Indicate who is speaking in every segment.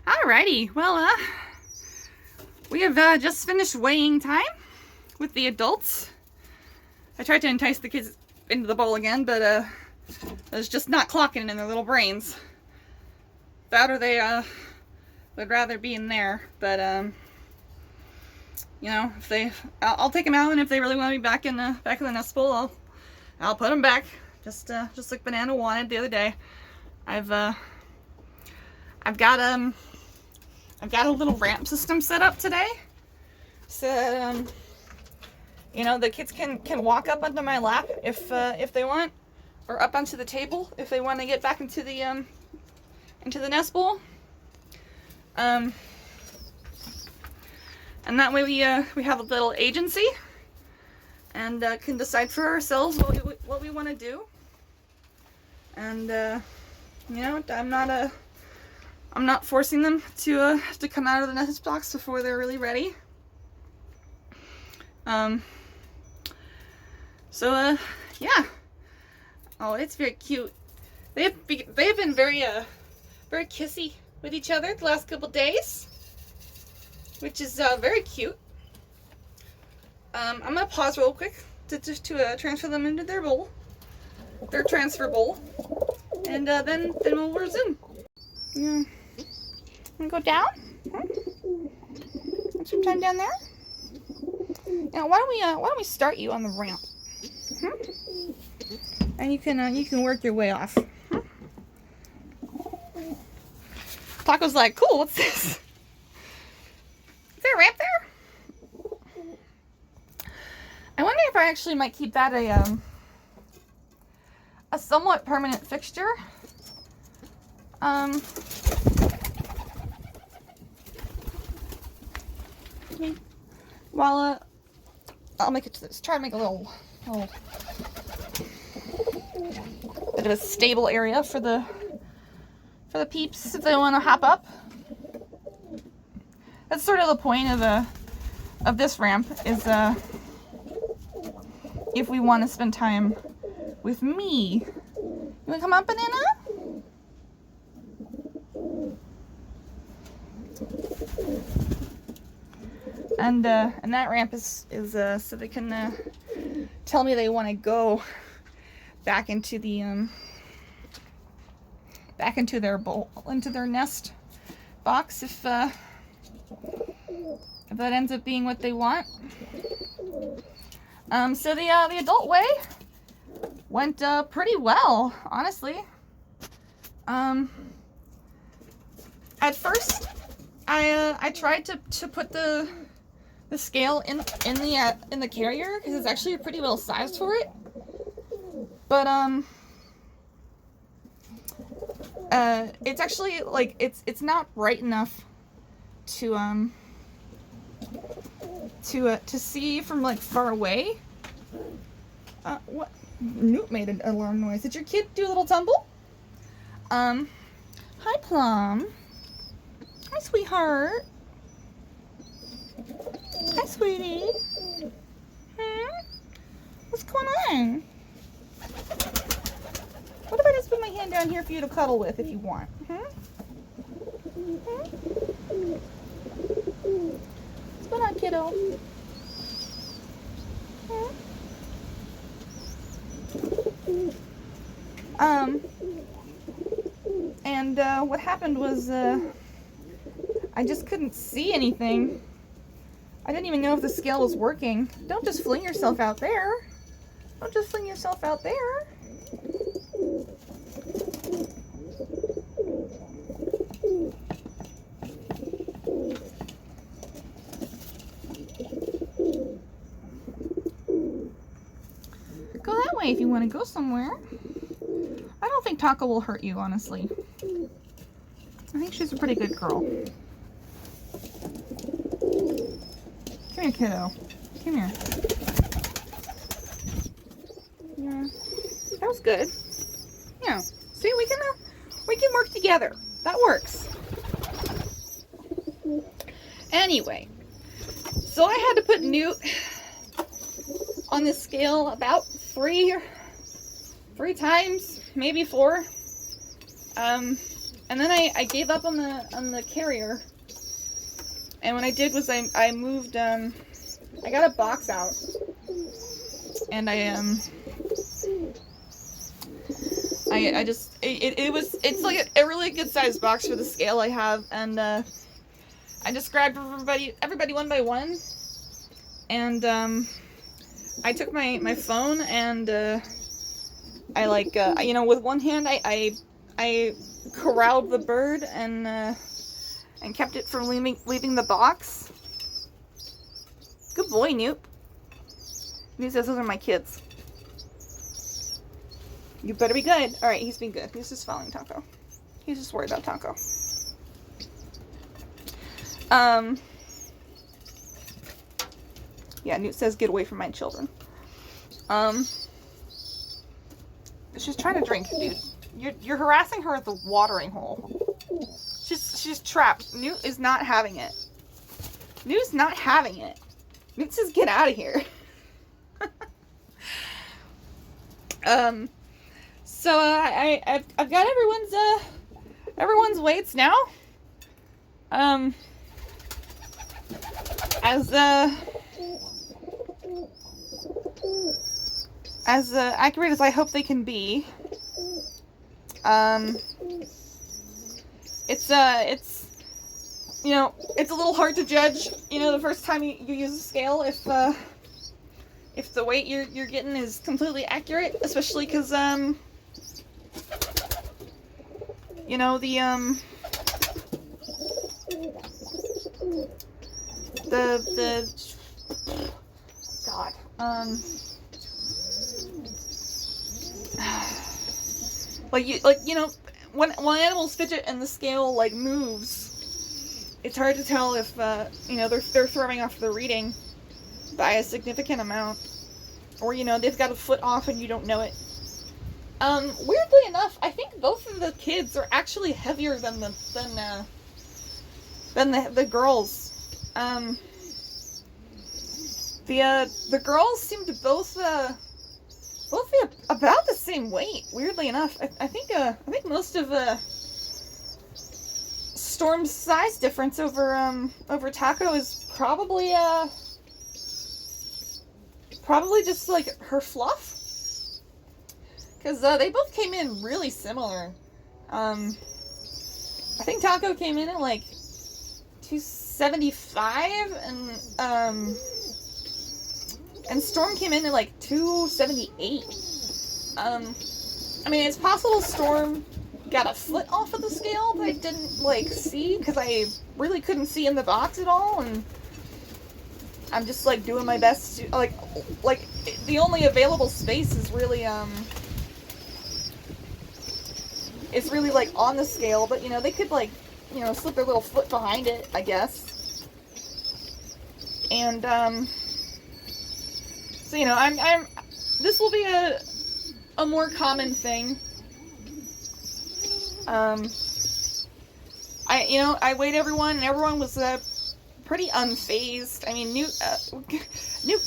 Speaker 1: Alrighty, well, we have just finished weighing time with the adults. I tried to entice the kids into the bowl again, but it's just not clocking in their little brains. That or they would rather be in there, but you know, if I'll take them out, and if they really want to be back in the nest bowl, I'll put them back. Just like Banana wanted the other day. I've got a little ramp system set up today, so you know, the kids can walk up onto my lap if they want, or up onto the table if they want to get back into the nest bowl. And that way we have a little agency and can decide for ourselves what we want to do. And you know, I'm not forcing them to come out of the nest box before they're really ready. So yeah. Oh, it's very cute. They have been very kissy with each other the last couple days, which is very cute. I'm gonna pause real quick to transfer them into their bowl, their transfer bowl, and then we'll resume. Yeah. Wanna go down? Have some time down there? Now, why don't we start you on the ramp? And you can work your way off. Taako's like, cool, what's this? Is there a ramp there? I wonder if I actually might keep that a somewhat permanent fixture. While I'll make it to this. Try to make a little bit of a stable area for the peeps if they want to hop up. That's sort of the point of this ramp, is if we want to spend time with me. You want to come up, Banana? And that ramp is so they can tell me they want to go back into the back into their bowl, into their nest box, if that ends up being what they want. So the adult weigh went pretty well, honestly. At first, I tried to put the scale in the carrier, because it's actually pretty well sized for it. But it's actually, like, it's not bright enough to see from, like, far away. What? Newt made an alarm noise. Did your kid do a little tumble? Hi, Plum. Hi, sweetheart. Hi, sweetie. What's going on? What if I just put my hand down here for you to cuddle with if you want? What's going on, kiddo? And what happened was I just couldn't see anything. I didn't even know if the scale was working. Don't just fling yourself out there. Don't just fling yourself out there. Go that way if you want to go somewhere. I don't think Taako will hurt you, honestly. I think she's a pretty good girl. Come here, kiddo. Come here. Yeah, that was good. Yeah. See, we can work together. That works. Anyway, so I had to put Newt on this scale about three times, maybe 4. And And then I gave up on the carrier. And what I did was I moved, I got a box out. And it's like a really good sized box for the scale I have. And, I just grabbed everybody one by one. And, I took my phone and, I like, with one hand, I corralled the bird and kept it from leaving the box. Good boy, Newt. Newt says those are my kids. You better be good. Alright, he's being good. He's just following Taako. He's just worried about Taako. Yeah, Newt says get away from my children. She's trying to drink, dude. You're harassing her at the watering hole. She's trapped. Newt is not having it. Newt's not having it. Newt says get out of here. So I've got everyone's weights now. As accurate as I hope they can be. It's it's a little hard to judge, the first time you use a scale if the weight you're getting is completely accurate, especially because the God when animals fidget and the scale moves, it's hard to tell if they're throwing off the reading by a significant amount, or they've got a foot off and you don't know it. Weirdly enough, I think both of the kids are actually heavier than the girls. The girls seem to both be about the same weight. Weirdly enough, I think most of Storm's size difference over Taako is probably just like her fluff, because they both came in really similar. I think Taako came in at like 275 and Storm came in at like 278. I mean, it's possible Storm got a foot off of the scale that I didn't see, because I really couldn't see in the box at all, and I'm just doing my best to like the only available space is really on the scale, but they could slip their little foot behind it, I guess. And so I'm this will be a more common thing. I weighed everyone, and everyone was pretty unfazed. I mean, Newt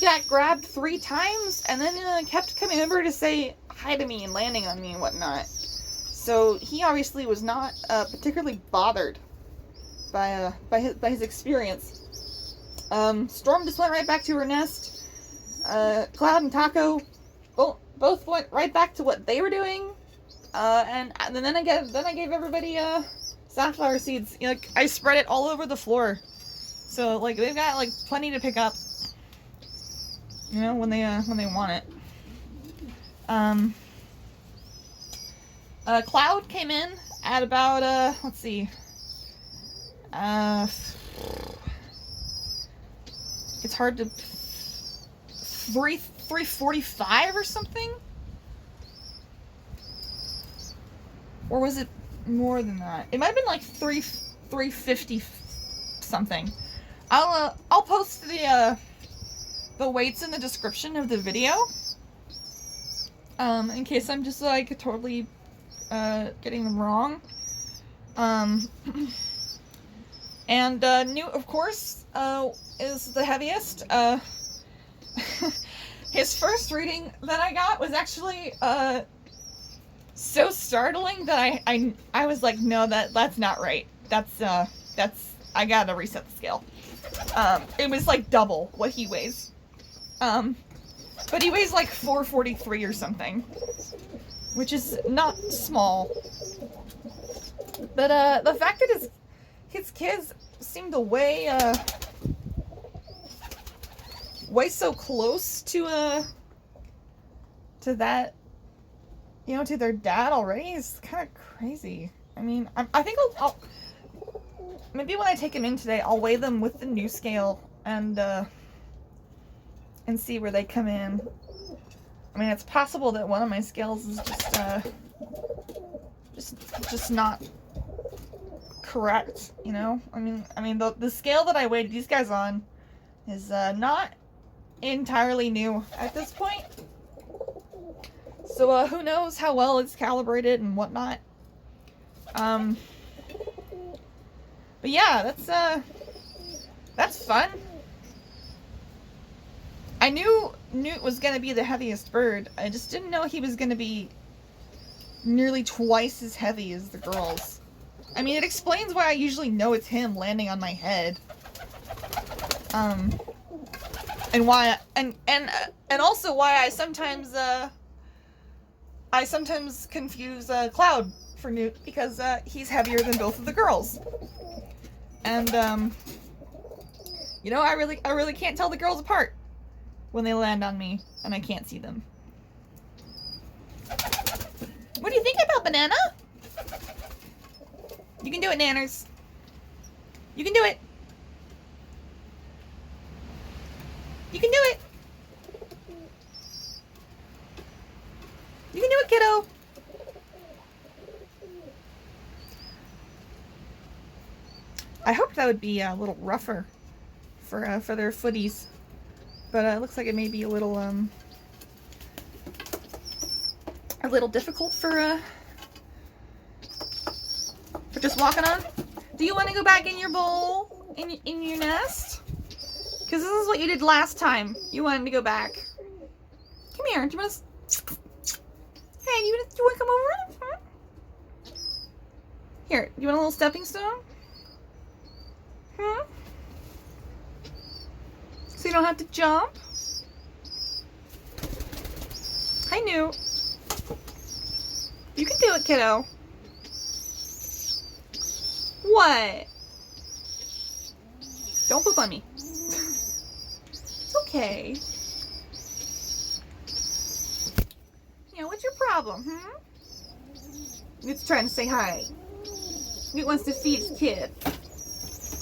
Speaker 1: got grabbed 3 times, and then kept coming over to say hi to me and landing on me and whatnot. So he obviously was not particularly bothered by his experience. Storm just went right back to her nest. Cloud and Taako both went right back to what they were doing. And then I gave everybody safflower seeds. I spread it all over the floor, so they've got plenty to pick up. When they want it. Cloud came in at about let's see. It's hard to 345 or something. Or was it more than that? It might have been 350 something. I'll post the weights in the description of the video. In case I'm just totally getting them wrong. And Newt, of course, is the heaviest. His first reading that I got was actually so startling that I was like, no, that's not right. That's I gotta reset the scale. It was like double what he weighs. But he weighs like 443 or something, which is not small. But the fact that his kids seem to weigh so close to that, you know, to their dad already is kind of crazy. I mean, I think I'll maybe when I take him in today, I'll weigh them with the new scale and see where they come in. I mean, it's possible that one of my scales is just not correct, you know? I mean the scale that I weighed these guys on is not entirely new at this point. So who knows how well it's calibrated and whatnot. But yeah, that's fun. I knew Newt was gonna be the heaviest bird. I just didn't know he was gonna be nearly twice as heavy as the girls. I mean, it explains why I usually know it's him landing on my head. And why, and also why I sometimes confuse Cloud for Newt, because he's heavier than both of the girls. And you know, I really can't tell the girls apart when they land on me and I can't see them. What do you think about Banana? You can do it, Nanners. You can do it. You can do it. You can do it, kiddo. I hoped that would be a little rougher for their footies, but it looks like it may be a little difficult for just walking on. Do you want to go back in your bowl in your nest? Because this is what you did last time. You wanted to go back. Come here. Do you want to? Hey, you want to come over? Huh? Here. You want a little stepping stone? Hmm? So you don't have to jump? Hi, Newt. You can do it, kiddo. What? Don't poop on me. It's okay. You know, what's your problem, hmm? Newt's trying to say hi. Newt wants to feed his kid.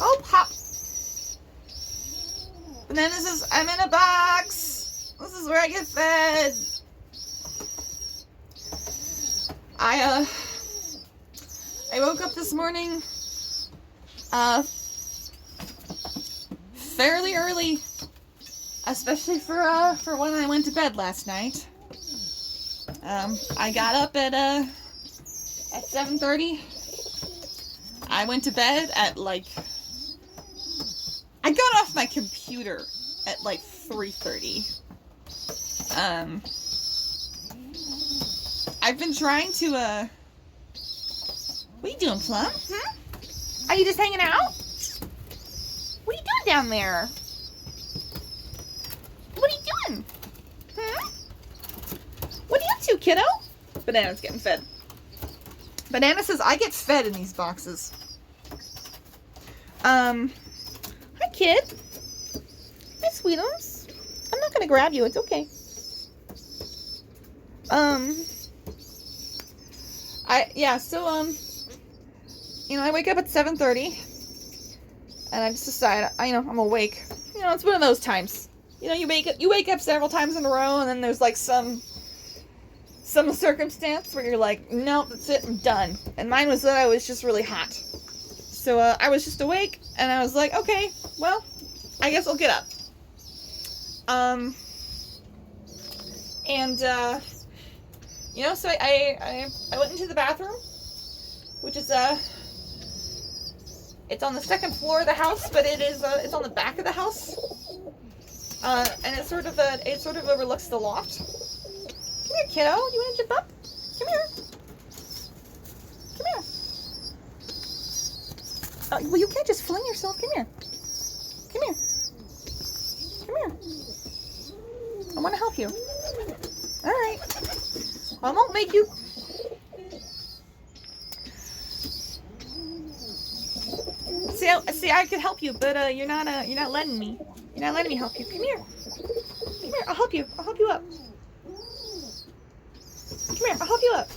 Speaker 1: Oh, pop. And then this is, I'm in a box. This is where I get fed. I woke up this morning, fairly early, especially for when I went to bed last night. I got up at 7:30. I went to bed at I got off my computer at 3:30. I've been trying to, what are you doing, Plum? Hmm? Are you just hanging out? What are you doing down there? What are you doing? Hmm? What are you up to, kiddo? Banana's getting fed. Banana says, I get fed in these boxes. Hi, kid. Hi, sweetums. I'm not gonna grab you. It's okay. You know, I wake up at 7:30, and I just decide, I'm awake. You know, it's one of those times. You know, you wake up several times in a row, and then there's some circumstance where you're like, nope, that's it, I'm done. And mine was that I was just really hot. So, I was just awake, and I was like, okay, well, I guess I'll get up. You know, so I went into the bathroom, which is, it's on the second floor of the house, but it's on the back of the house. And it sort of overlooks the loft. Come here, kiddo. You want to jump up? Come here. Well, you can't just fling yourself. Come here. Come here. Come here. I want to help you. All right. I won't make you. See, I could help you, but you're not letting me. You're not letting me help you. Come here. Come here. I'll help you. I'll help you up. Come here. I'll help you up.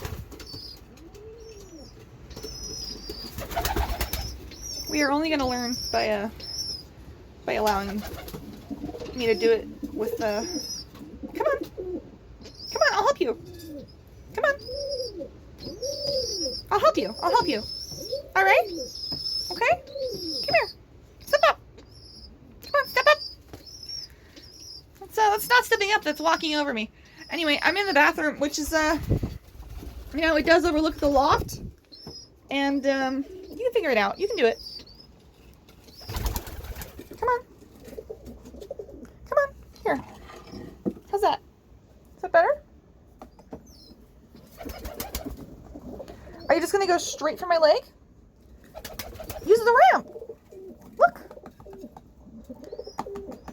Speaker 1: We are only gonna learn by allowing me to do it with the. Come on. Come on. I'll help you. Come on. I'll help you. I'll help you. All right. Okay. Come here. Step up. Come on. Step up. That's not stepping up. That's walking over me. Anyway, I'm in the bathroom, which is it does overlook the loft, and you can figure it out. You can do it. Come on. Come on. Here. How's that? Is that better? Are you just gonna go straight for my leg? Use the ramp. Look.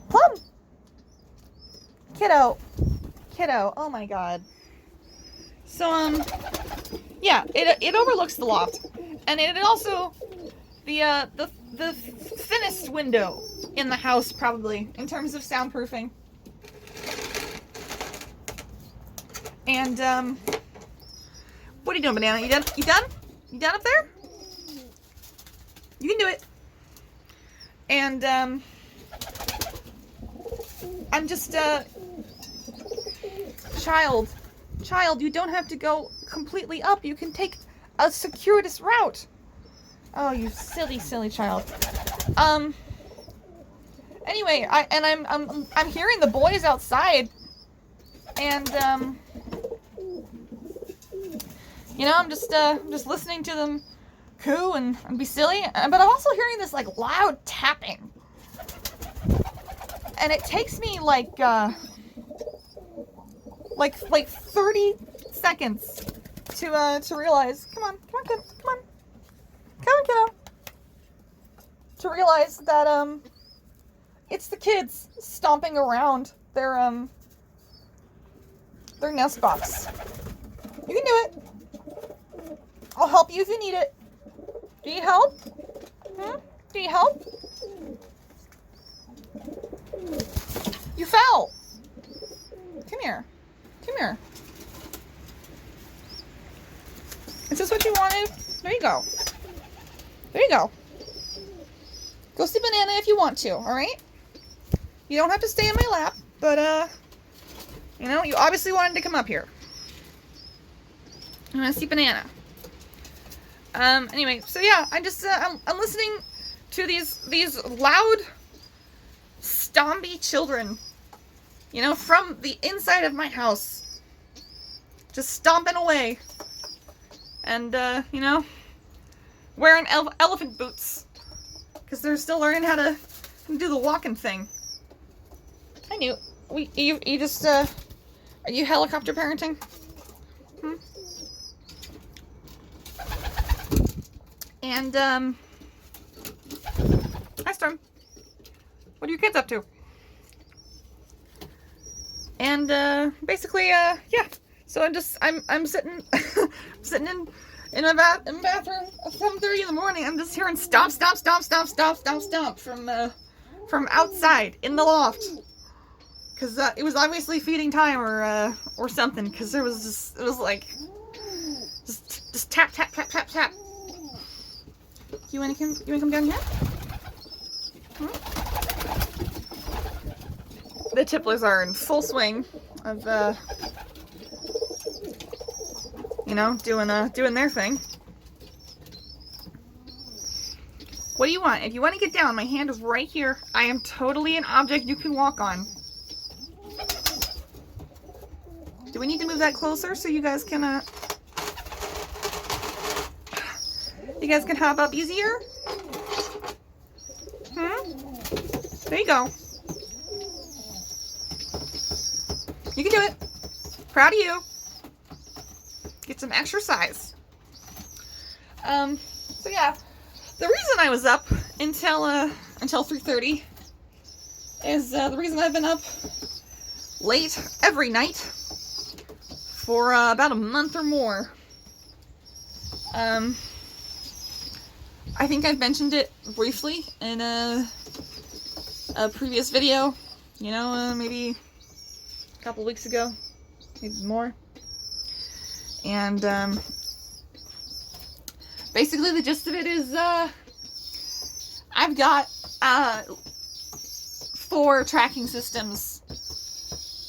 Speaker 1: Plum. Kiddo. Oh my god. So yeah, it overlooks the loft, and it also the thinnest window in the house probably in terms of soundproofing. And what are you doing, Banana? You done? You done? You done up there? You can do it. And I'm just child, you don't have to go completely up. You can take a circuitous route. Oh, you silly child. Anyway, I'm hearing the boys outside, and I'm just listening to them coo and be silly, but I'm also hearing this like loud tapping, and it takes me like 30 seconds to realize. Come on, kiddo. To realize that it's the kids stomping around their nest box. You can do it. I'll help you if you need it. Do you need help? Do you need help? You fell. Come here. Is this what you wanted? There you go. Go see Banana if you want to, alright? You don't have to stay in my lap, but, you obviously wanted to come up here. I'm gonna see Banana. Anyway, so yeah, I'm listening to these loud, stompy children, from the inside of my house. Just stomping away. And, wearing elephant boots. Because they're still learning how to do the walking thing. I knew. You just, are you helicopter parenting? And, hi Storm. What are your kids up to? And, basically, yeah. So I'm sitting, sitting in my bathroom at 7:30 in the morning. I'm just hearing stomp from outside in the loft. Cause, it was obviously feeding time or something. Cause it was like, just tap. You wanna come down here? The Tipplers are in full swing of, doing their thing. What do you want? If you want to get down, my hand is right here. I am totally an object you can walk on. Do we need to move that closer so you guys can, hop up easier? There you go. You can do it. Proud of you. Get some exercise. So yeah, the reason I was up until 3:30 is the reason I've been up late every night for about a month or more. I think I've mentioned it briefly in a previous video, you know, maybe a couple weeks ago, maybe more. And basically the gist of it is I've got 4 tracking systems,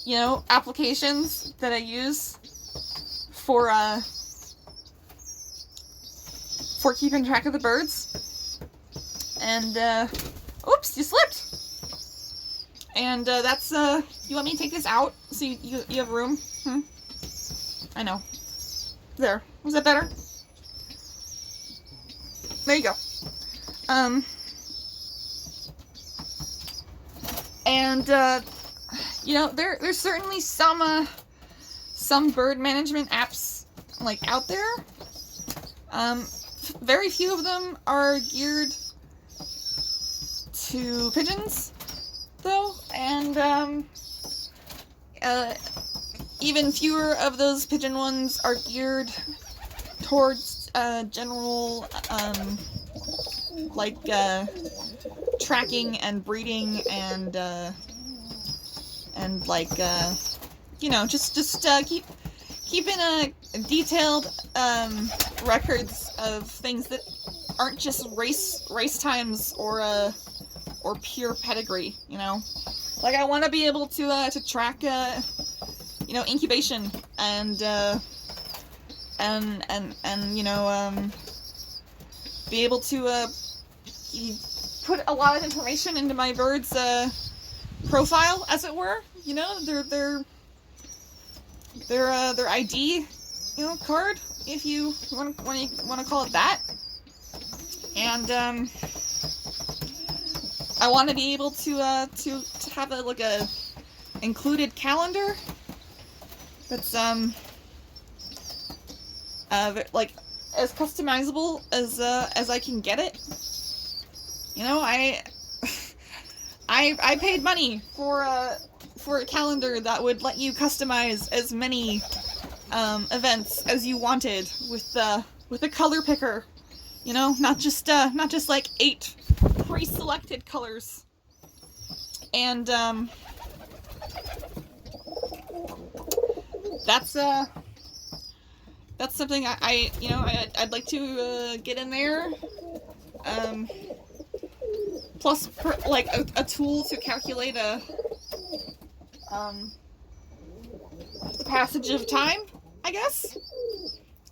Speaker 1: you know, applications that I use for keeping track of the birds. And oops, you slipped. And that's you want me to take this out so you have room? I know. There. Was that better? There you go. And you know, there's certainly some bird management apps like out there. Very few of them are geared to pigeons, though, and even fewer of those pigeon ones are geared towards general like tracking and breeding and like you know, just keeping a detailed records of things that aren't just race times or pure pedigree, you know. Like, I want to be able to track you know, incubation and you know, be able to put a lot of information into my bird's profile, as it were, you know, their ID, you know, card, if you want to call it that. And I want to be able to have a included calendar that's like as customizable as I can get it. You know, I paid money for a calendar that would let you customize as many events as you wanted with a color picker. You know, not just like 8 pre-selected colors. And that's something I'd like to get in there. Plus, like a tool to calculate the passage of time, I guess.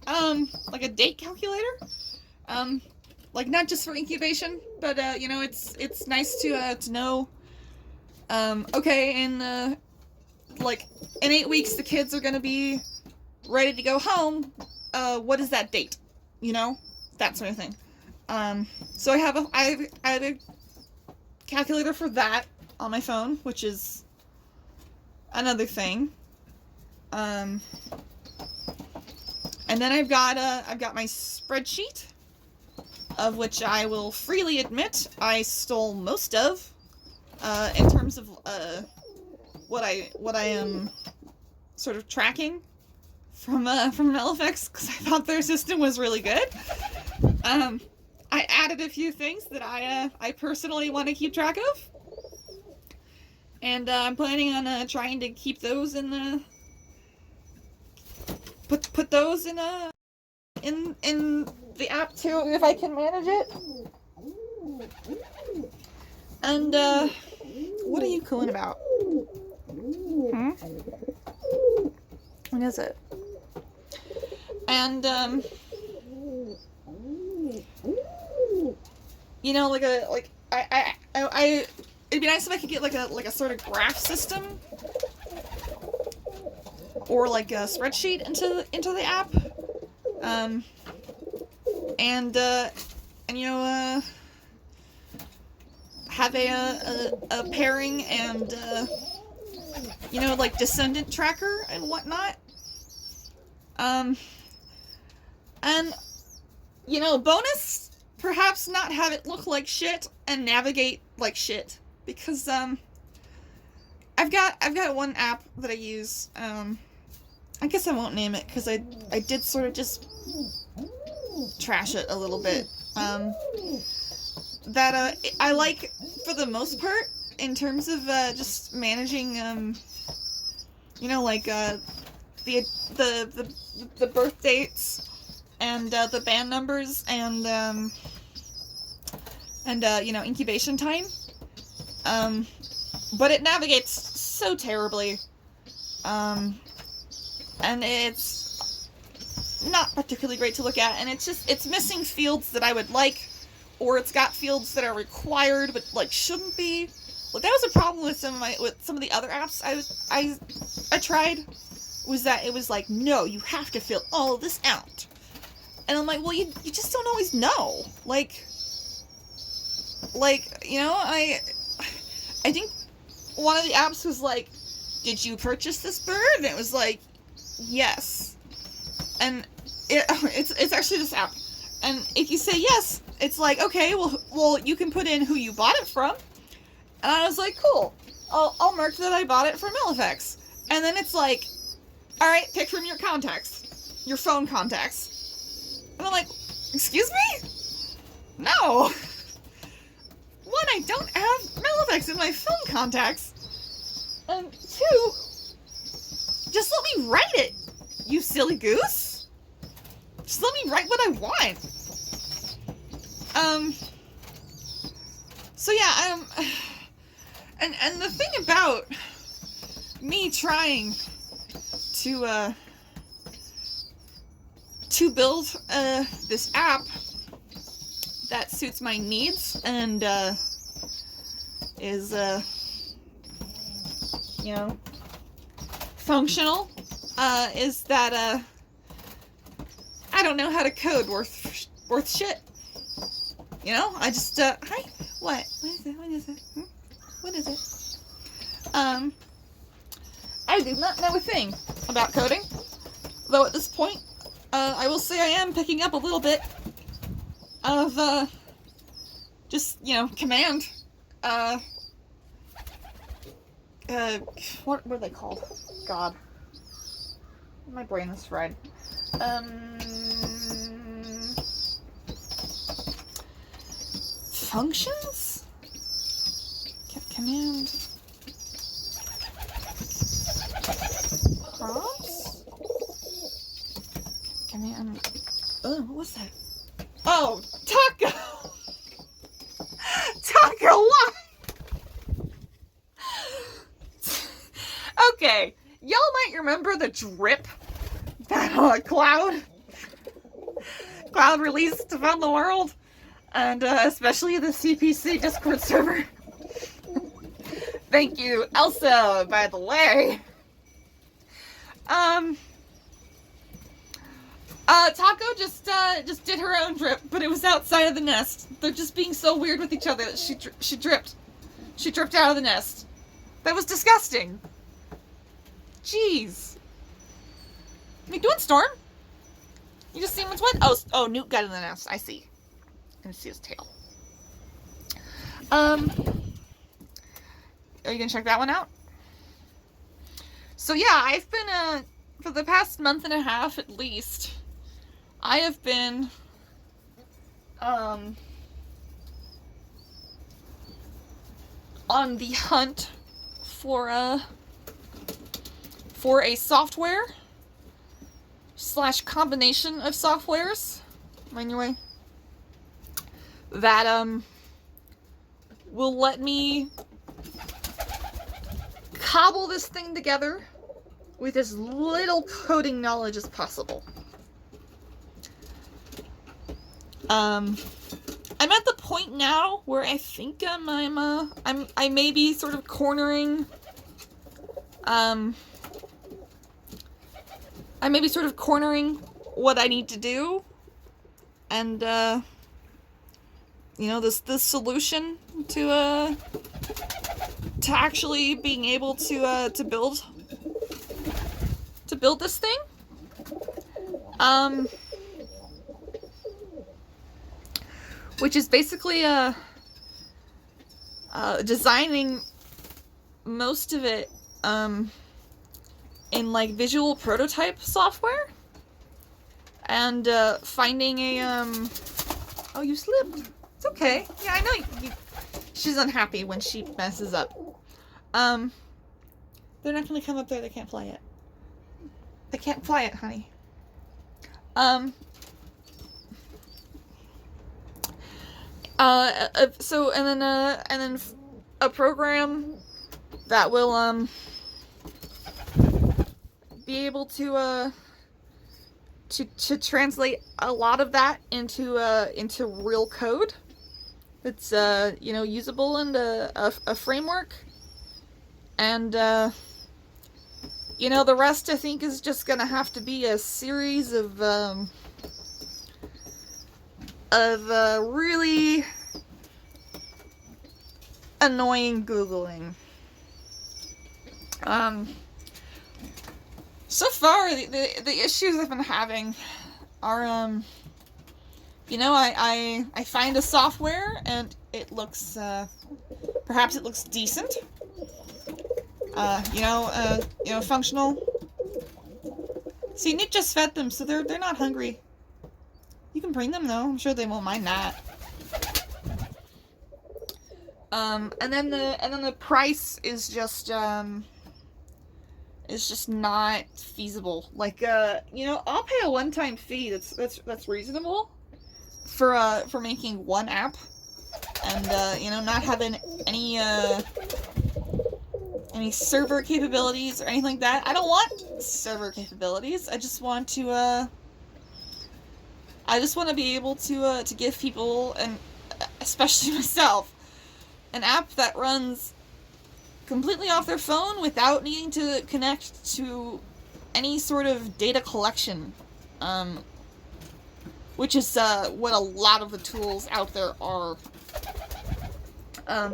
Speaker 1: Like a date calculator. Like, not just for incubation, but you know, it's nice to know. Okay, in 8 weeks the kids are gonna be ready to go home. What is that date? You know, that sort of thing. So I have a calculator for that on my phone, which is another thing. And then I've got my spreadsheet, of which I will freely admit I stole most of, in terms of what I am sort of tracking from LFX, because I thought their system was really good. I added a few things that I personally want to keep track of, and I'm planning on trying to keep those in the put those in the app too, if I can manage it. And what are you cooing about? What is it? And you know, I it'd be nice if I could get like a sort of graph system or like a spreadsheet into the app. And you know, have a pairing and you know, like descendant tracker and whatnot. And you know, bonus perhaps not have it look like shit and navigate like shit. Because, I've got one app that I use, I guess I won't name it, because I did sort of just trash it a little bit, that, I like, for the most part, in terms of, just managing, you know, like, the birth dates, and, the band numbers, and, you know, incubation time, but it navigates so terribly, and it's not particularly great to look at, and it's missing fields that I would like, or it's got fields that are required but like shouldn't be. Like, that was a problem with some of the other apps I tried, was that it was like, no, you have to fill all this out, and I'm like, well, you just don't always know, like you know, I think one of the apps was like, did you purchase this bird? And it was like, yes. And it's actually this app. And if you say yes, it's like, okay, well, you can put in who you bought it from. And I was like, cool. I'll mark that I bought it from Halifax. And then it's like, all right, pick from your contacts, your phone contacts. And I'm like, excuse me? No. One, I don't have Halifax in my phone contacts. And two, just let me write it, you silly goose. Just let me write what I want. So yeah, and the thing about me trying to build this app that suits my needs and is you know, functional, is that I don't know how to code worth shit. You know, I just hi, what is it? What is it? I do not know a thing about coding, though at this point, I will say I am picking up a little bit of, just, you know, command, what were they called? God. My brain is fried. Functions? Command. Prompts? Command. Oh, what was that? Oh, Taako! Taako, what? Okay, y'all might remember the drip that Cloud released around the world, and especially the CPC Discord server. Thank you, Elsa, by the way. Taako just did her own drip, but it was outside of the nest. They're just being so weird with each other that she dripped. She dripped out of the nest. That was disgusting. Jeez. What are you doing, Storm? You just seen what's what? Oh, Newt got in the nest. I see. I can see his tail. Are you gonna check that one out? So yeah, I've been, for the past month and a half at least, I have been, on the hunt for a software / combination of softwares, anyway, that, will let me cobble this thing together with as little coding knowledge as possible. I'm at the point now where I think I may be sort of cornering, I may be sort of cornering what I need to do, and, you know, this solution to actually being able to build this thing. which is basically designing most of it in like visual prototype software, and finding a oh, you slipped. It's okay. Yeah, I know she's unhappy when she messes up. They're not gonna come up there. They can't fly it. They can't fly it, honey. So and then a program that will be able to translate a lot of that into real code that's you know, usable and a framework, and you know, the rest I think is just gonna have to be a series of really annoying Googling. So far, the issues I've been having are, you know, I find a software and it looks, perhaps it looks decent, you know, functional. See, Newt just fed them, so they're not hungry. You can bring them though. I'm sure they won't mind that. And then the price is just not feasible. Like, you know, I'll pay a one-time fee that's reasonable for making one app, and you know, not having any server capabilities or anything like that. I don't want server capabilities. I just want to be able to give people, and especially myself, an app that runs completely off their phone without needing to connect to any sort of data collection, which is what a lot of the tools out there are.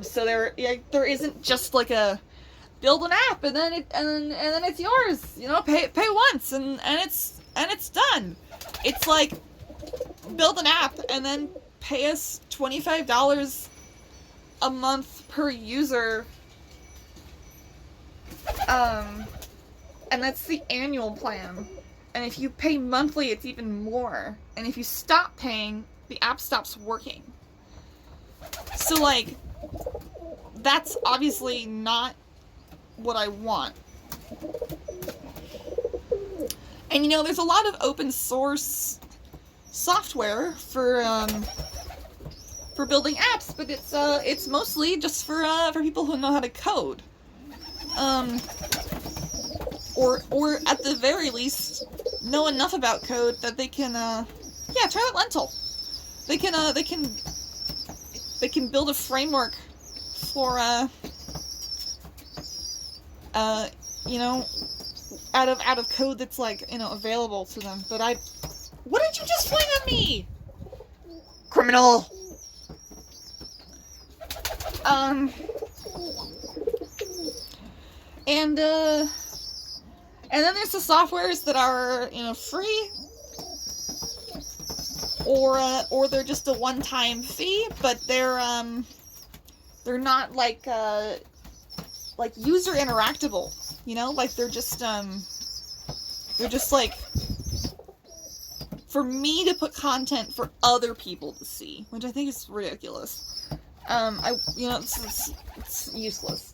Speaker 1: So there isn't just like a build an app and then it's yours. You know, pay once and it's done. It's like, build an app and then pay us $25 a month per user. And that's the annual plan. And if you pay monthly, it's even more. And if you stop paying, the app stops working. So, like, that's obviously not what I want. And, you know, there's a lot of open source software for building apps, but it's mostly just for people who know how to code. Or at the very least, know enough about code that they can, yeah, try that lentil. They can build a framework for, you know, out of code that's, like, you know, available to them. But what did you just fling at me? Criminal! And then there's the softwares that are, you know, free, or they're just a one-time fee, but they're not like user interactable, you know, like they're just like for me to put content for other people to see, which I think is ridiculous. You know, it's useless.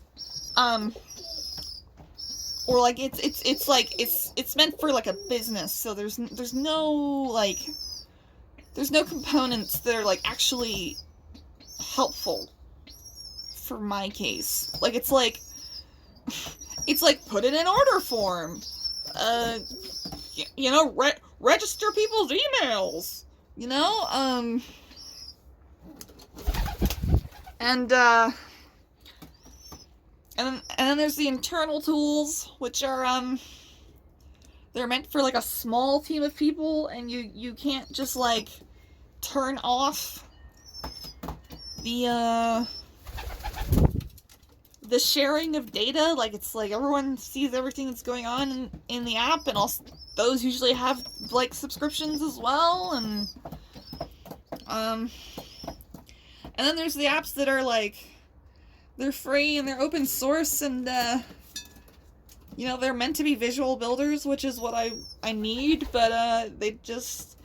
Speaker 1: Or like it's like it's meant for like a business, so there's no components that are like actually helpful for my case. Like it's like put it in order form. You know, register people's emails. You know, and then there's the internal tools, which are, they're meant for, like, a small team of people, and you can't just, like, turn off the sharing of data. Like, it's like everyone sees everything that's going on in the app, and also those usually have, like, subscriptions as well, and, And then there's the apps that are like, they're free and they're open source, and you know, they're meant to be visual builders, which is what I need, but they're just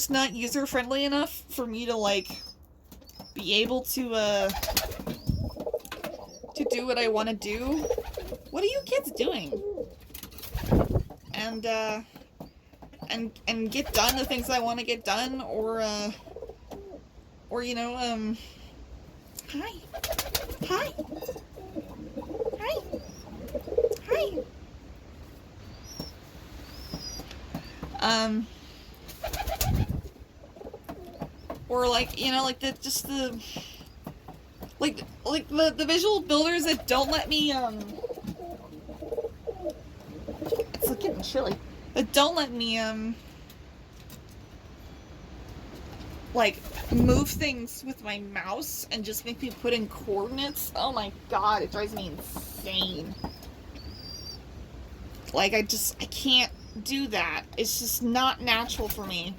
Speaker 1: not user friendly enough for me to like be able to do what I want to do. What are you kids doing? And get done the things I want to get done, or you know, hi. Hi. Hi. Hi. Or like, you know, like the visual builders that don't let me it's getting chilly. That don't let me like move things with my mouse and just make me put in coordinates. Oh my god, it drives me insane. Like I can't do that. It's just not natural for me.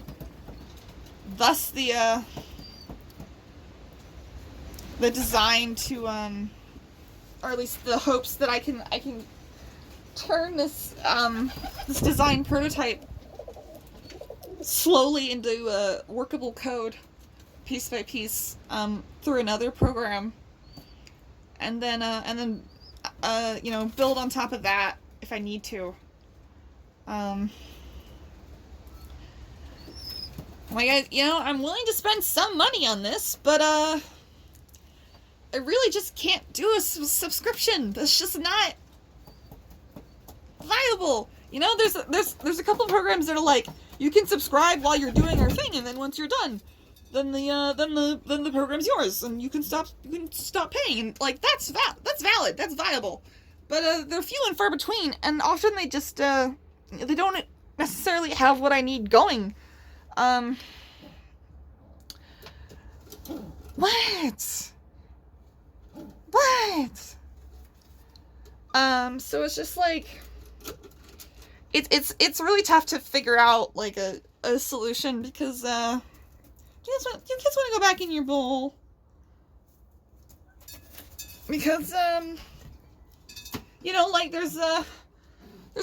Speaker 1: Thus the design to or at least the hopes that I can turn this this design prototype slowly into workable code, piece by piece, through another program, and then you know, build on top of that if I need to. Like, you know, I'm willing to spend some money on this, but I really just can't do a subscription. That's just not viable. You know, there's a couple of programs that are like, you can subscribe while you're doing your thing, and then once you're done, then the program's yours, and you can stop paying. And like, that's valid, that's viable. But they're few and far between, and often they just they don't necessarily have what I need going. What? So it's just like, it's really tough to figure out like a solution, because you kids want to go back in your bowl, because you know, like there's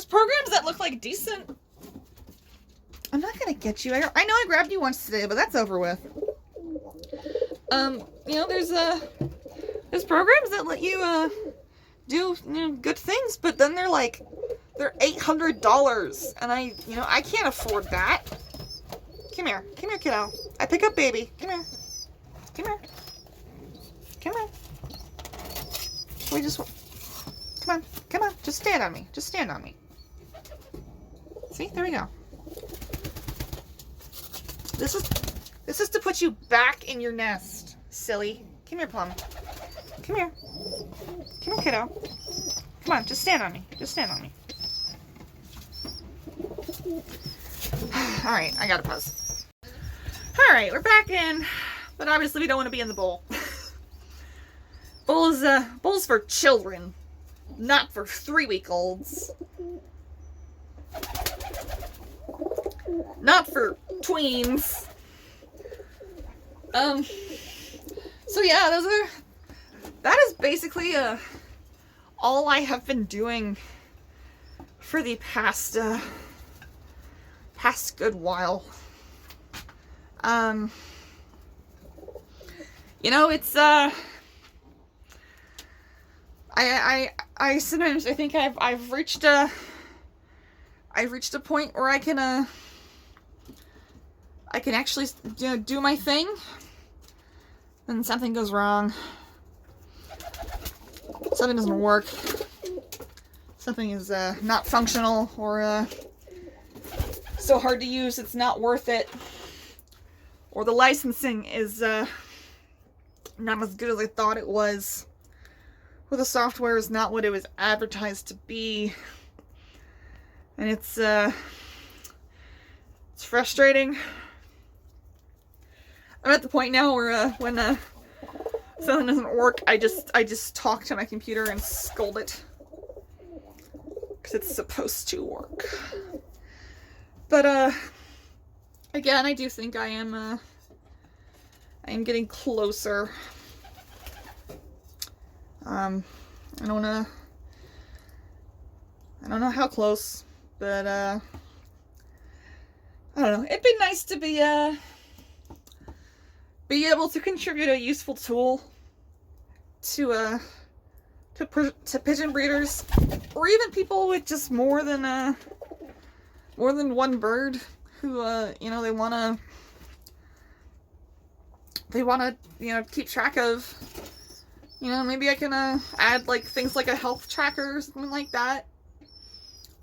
Speaker 1: programs that look like decent. I'm not gonna get you. I know I grabbed you once today, but that's over with. You know, there's programs that let you do, you know, good things, but then they're $800, and I can't afford that. Come here, kiddo. I pick up baby. Come here. We just come on. Just stand on me. See, there we go. This is to put you back in your nest, silly. Come here, Plum. Come here, kiddo. Come on, just stand on me. Alright, I gotta pause. Alright, we're back in, but obviously we don't want to be in the bowl. Bowl's for children, not for 3-week-olds. Not for tweens. So yeah, that is basically all I have been doing for the past good while. You know, it's I sometimes I think I've reached a point where I can actually, you know, do my thing, then something goes wrong, something doesn't work, something is not functional, or so hard to use it's not worth it, or the licensing is not as good as I thought it was, or the software is not what it was advertised to be, and it's frustrating. I'm at the point now where when something doesn't work, I just talk to my computer and scold it, because it's supposed to work. But again, I do think I am I'm getting closer. I don't know how close, but I don't know. It'd be nice to be able to contribute a useful tool to pigeon breeders, or even people with just more than one bird who you know, they wanna you know, keep track of. You know, maybe I can add like things like a health tracker or something like that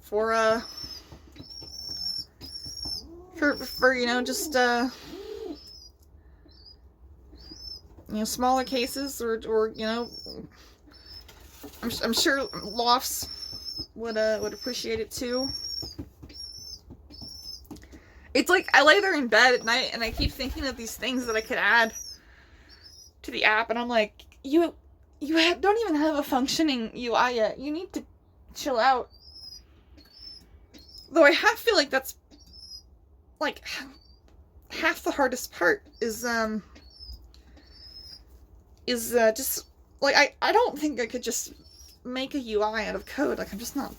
Speaker 1: for you know, just you know, smaller cases, or you know, I'm sure Lofts would appreciate it too. It's like I lay there in bed at night and I keep thinking of these things that I could add to the app, and I'm like, you don't even have a functioning UI yet. You need to chill out. Though I feel like that's like half the hardest part is just like I don't think I could just make a UI out of code. Like, I'm just not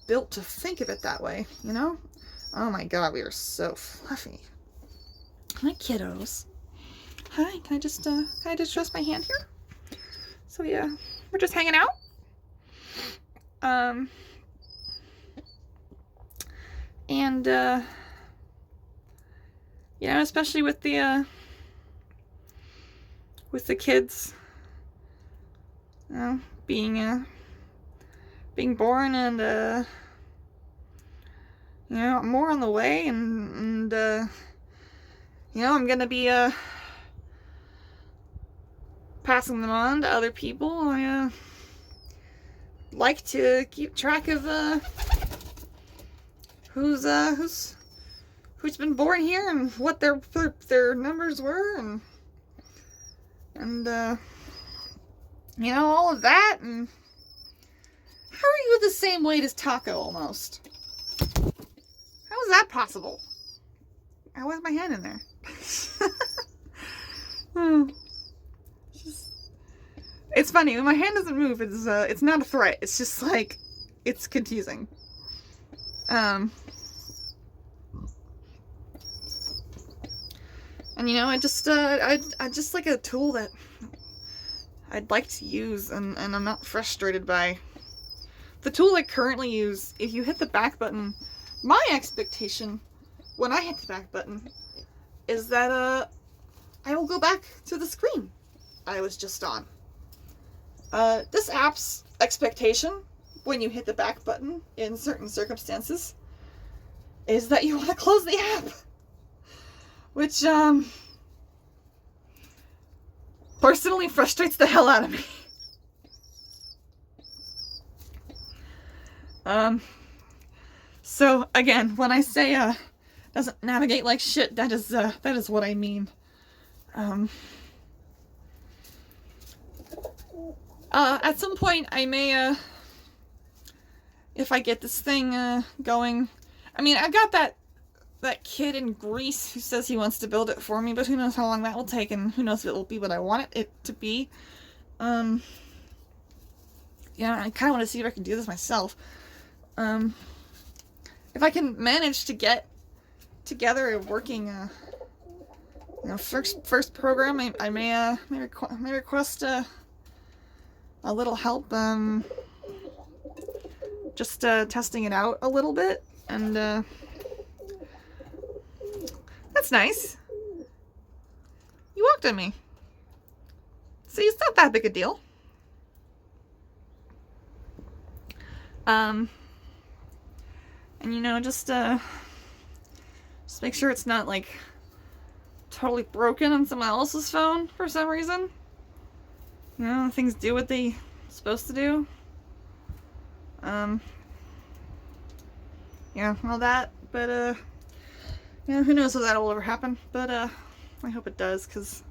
Speaker 1: built to think of it that way, you know? Oh my god, we are so fluffy. Hi, kiddos. Hi, can I just rest my hand here? So yeah, we're just hanging out. And you know, especially with the kids, you know, being born, and you know, more on the way, and you know, I'm gonna be passing them on to other people. I like to keep track of who's been born here and what their numbers were, and you know, all of that. And how are you the same weight as Taako almost? How is that possible? I have my hand in there. It's funny, when my hand doesn't move, it's not a threat. It's just like, it's confusing. And you know, I just like a tool that I'd like to use, and I'm not frustrated by. The tool I currently use, if you hit the back button, my expectation when I hit the back button is that I will go back to the screen I was just on. This app's expectation when you hit the back button in certain circumstances is that you want to close the app, which personally frustrates the hell out of me. So again, when I say doesn't navigate like shit, that is what I mean. At some point I may if I get this thing going. I mean, I got that kid in Greece who says he wants to build it for me, but who knows how long that will take, and who knows if it will be what I want it to be. Yeah, I kind of want to see if I can do this myself. If I can manage to get together a working, you know, first program, I may request a little help, just testing it out a little bit, and that's nice. You walked on me. See, it's not that big a deal. And you know, just make sure it's not like totally broken on someone else's phone for some reason. You know, things do what they supposed to do. Yeah, all that, but you know, who knows if that will ever happen, but I hope it does, because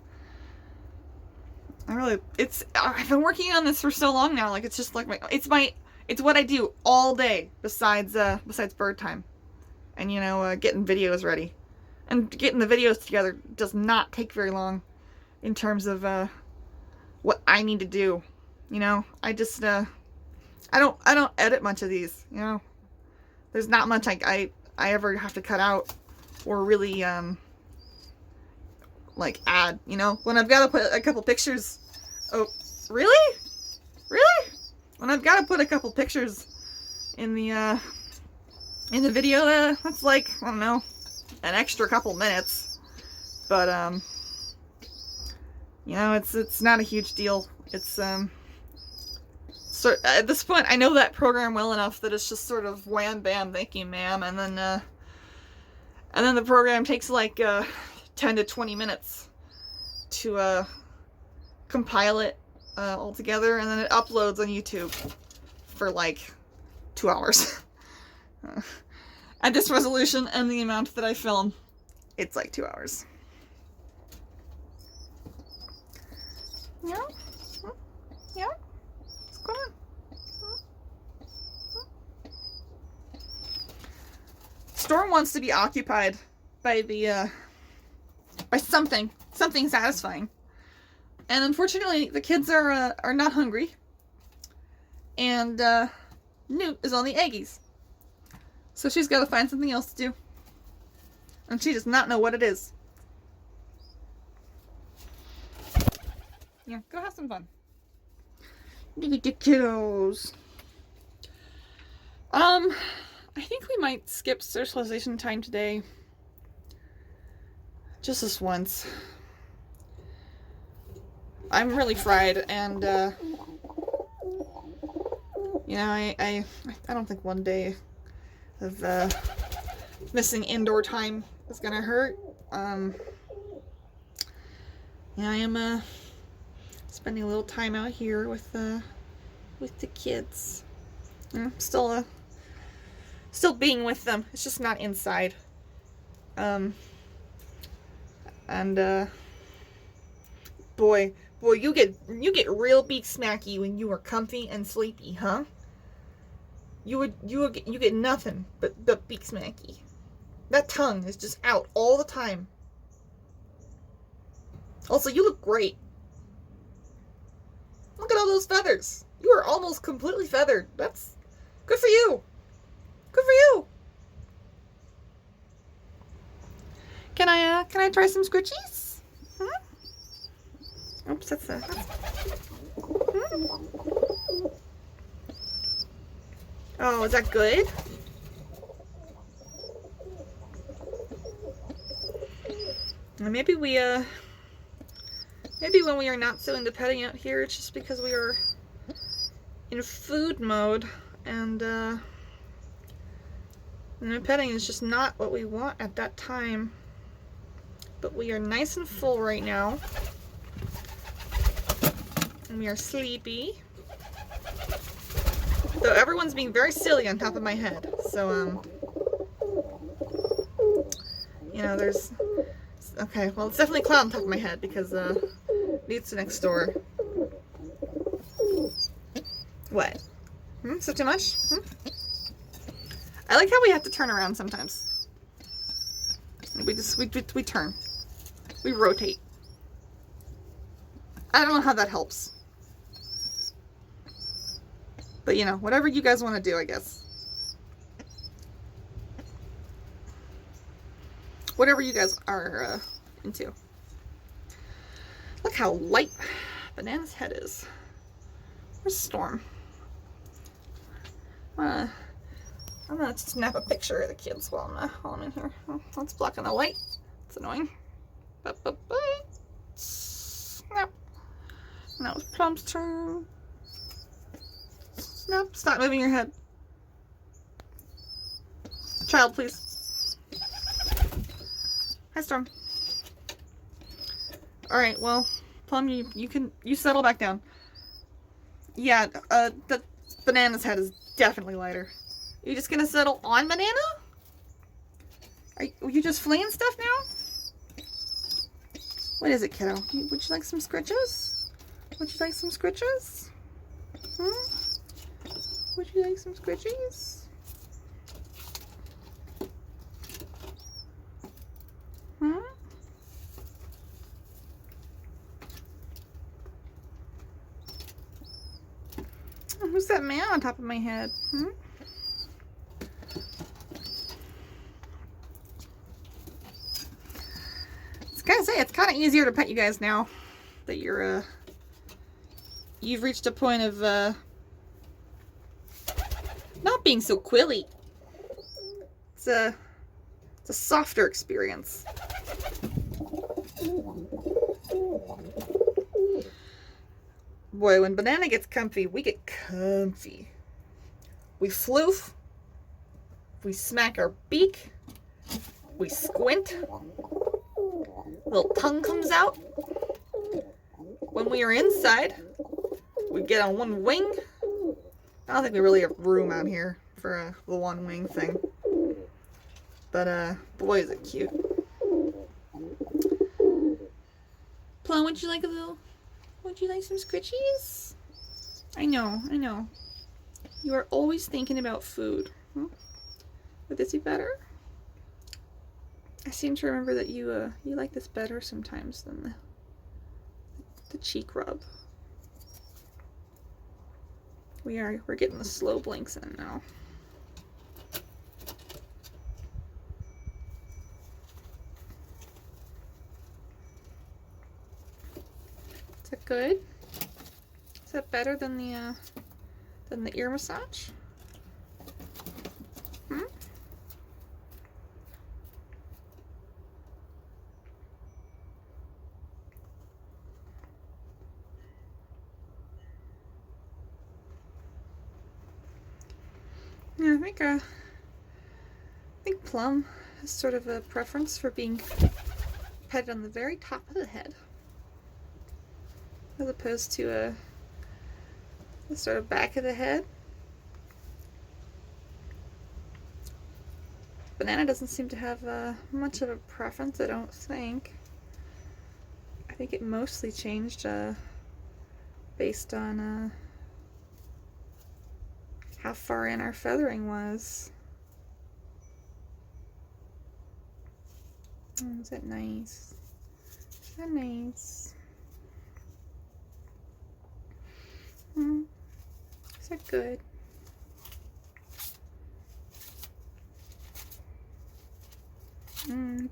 Speaker 1: I've been working on this for so long now. Like, it's just like it's what I do all day besides bird time, and you know, getting videos ready, and getting the videos together does not take very long. in terms of what I need to do. You know, I just I don't edit much of these. You know, there's not much I ever have to cut out or really like add. You know, when I've got to put a couple pictures. Oh, really? Really? When I've got to put a couple pictures in the video, that's like, I don't know, an extra couple minutes. But you know, it's not a huge deal. It's so at this point I know that program well enough that it's just sort of wham bam, thank you ma'am, and then the program takes like 10 to 20 minutes to compile it all together, and then it uploads on YouTube for like 2 hours. At this resolution and the amount that I film, it's like 2 hours. Yeah? Yeah? What's going on? Storm wants to be occupied by the by something satisfying. And unfortunately, the kids are not hungry. And Newt is on the eggies. So she's got to find something else to do. And she does not know what it is. Yeah, go have some fun. Look at the kiddos. I think we might skip socialization time today. Just this once. I'm really fried, and you know, I don't think one day of missing indoor time is gonna hurt. Yeah, I am spending a little time out here with the kids. Yeah, still being with them. It's just not inside. And boy, you get real beak smacky when you are comfy and sleepy, huh? You get nothing but beak smacky. That tongue is just out all the time. Also, you look great. Look at all those feathers. You are almost completely feathered. That's good for you. Good for you. Can I try some scritchies? Huh? Oops, that's Oh, is that good? Maybe when we are not so into petting out here, it's just because we are in food mode, and petting is just not what we want at that time. But we are nice and full right now. And we are sleepy. Though everyone's being very silly on top of my head. So, you know, there's... Okay, well, it's definitely cloud on top of my head because, Newt's next door. What? Is that too much? I like how we have to turn around sometimes. We turn. We rotate. I don't know how that helps. But, you know, whatever you guys want to do, I guess. Whatever you guys are into. Look how light Banana's head is. Where's Storm? I'm gonna snap a picture of the kids while I'm in here. Oh, that's blocking the light. It's annoying. Snap. Now it's Plum's turn. Snap. Stop moving your head. Child, please. Hi, Storm. Alright, well, Plum, you settle back down. Yeah, the Banana's head is definitely lighter. You just gonna settle on Banana? Are you just fleeing stuff now? What is it, kiddo? Would you like some scritches? Would you like some scritches? Would you like some scritchies? Who's that man on top of my head? Hmm? I was gonna say, it's kind of easier to pet you guys now that you're, you've reached a point of, not being so quilly. It's a softer experience. Boy, when Banana gets comfy, we get comfy. We floof. We smack our beak. We squint. Little tongue comes out. When we are inside, we get on one wing. I don't think we really have room out here for the one wing thing. But, boy, is it cute. Plum, would you like a little... Would you like some scritchies? I know, I know. You are always thinking about food. Would this be better? I seem to remember that you like this better sometimes than the cheek rub. We're getting the slow blinks in now. Is that good? Is that better than the ear massage? Hmm? Yeah, I think Plum has sort of a preference for being petted on the very top of the head, as opposed to the sort of back of the head. Banana doesn't seem to have much of a preference, I don't think. I think it mostly changed based on how far in our feathering was. Oh, is that nice? Is that nice? Is that good?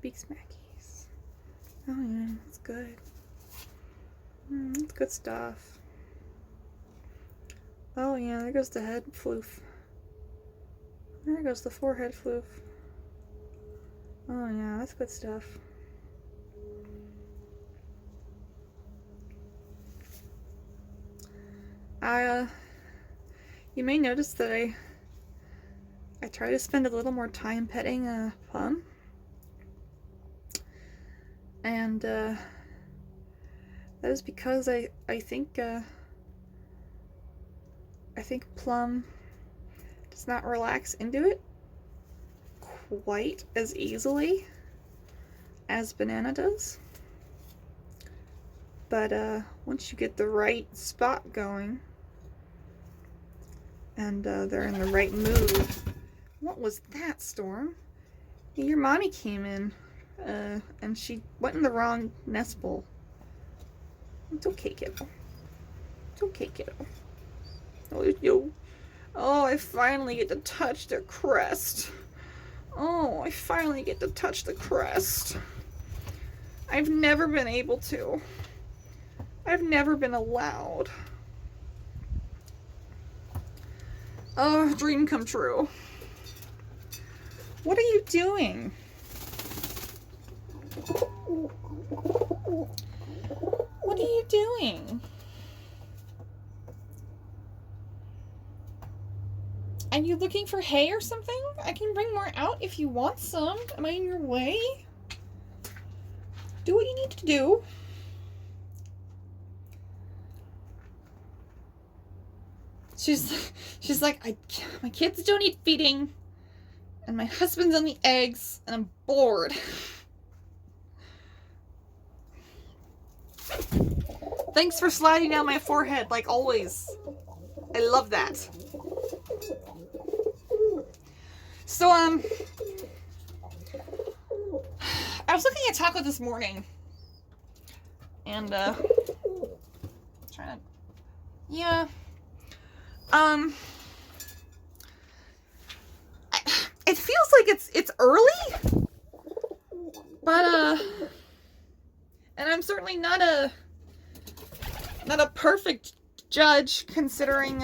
Speaker 1: Beak smackies. Oh yeah, that's good. That's good stuff. Oh yeah, there goes the head floof. There goes the forehead floof. Oh yeah, that's good stuff. You may notice that I try to spend a little more time petting Plum. And that is because I think Plum does not relax into it quite as easily as Banana does. But once you get the right spot going and they're in the right mood. What was that, Storm? Your mommy came in and she went in the wrong nest bowl. It's okay, kiddo. It's okay, kiddo. Oh, I finally get to touch their crest. Oh, I finally get to touch the crest. I've never been able to. I've never been allowed. Oh, dream come true. What are you doing? What are you doing? Are you looking for hay or something? I can bring more out if you want some. Am I in your way? Do what you need to do. She's like, my kids don't eat feeding, and my husband's on the eggs, and I'm bored. Thanks for sliding down my forehead, like always. I love that. So, I was looking at Taako this morning, and, trying to, yeah, It feels like it's early, but and I'm certainly not a perfect judge, considering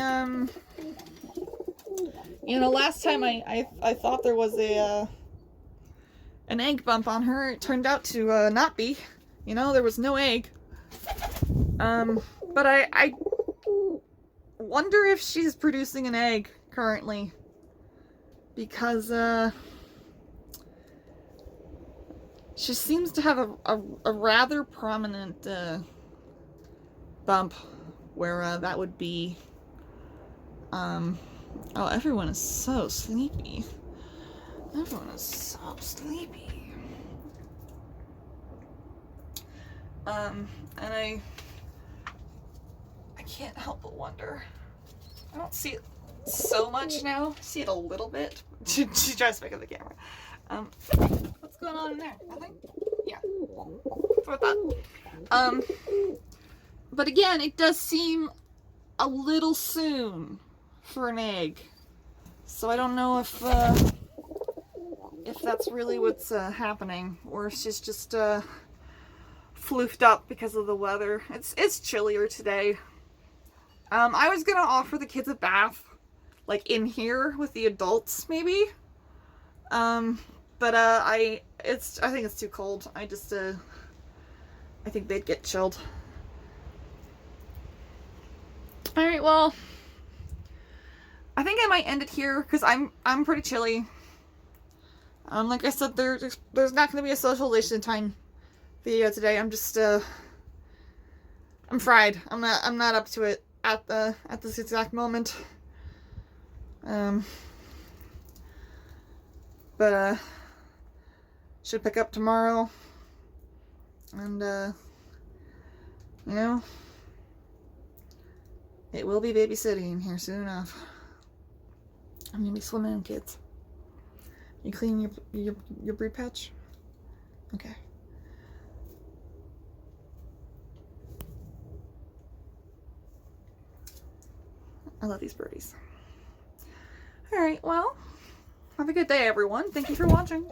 Speaker 1: you know, last time I thought there was a an egg bump on her. It turned out to not be. You know, there was no egg. But I wonder if she's producing an egg currently, because she seems to have a rather prominent bump where that would be. Oh, everyone is so sleepy. Everyone is so sleepy. And I can't help but wonder. I don't see it so much now. I see it a little bit. She tries to pick up the camera. What's going on in there? Nothing? Yeah. That's what I thought. But again, it does seem a little soon for an egg. So I don't know if that's really what's happening, or if she's just floofed up because of the weather. It's chillier today. I was gonna offer the kids a bath, like in here with the adults, maybe. But I think it's too cold. I think they'd get chilled. All right, well, I think I might end it here because I'm pretty chilly. Like I said, there's not going to be a socialization time video today. I'm just I'm fried. I'm not up to it at this exact moment. But should pick up tomorrow, and you know, it will be babysitting here soon enough. I'm gonna be swimming in, kids. You cleaning your brood pouch? Okay. I love these birdies. Alright, well, have a good day, everyone. Thank you for watching.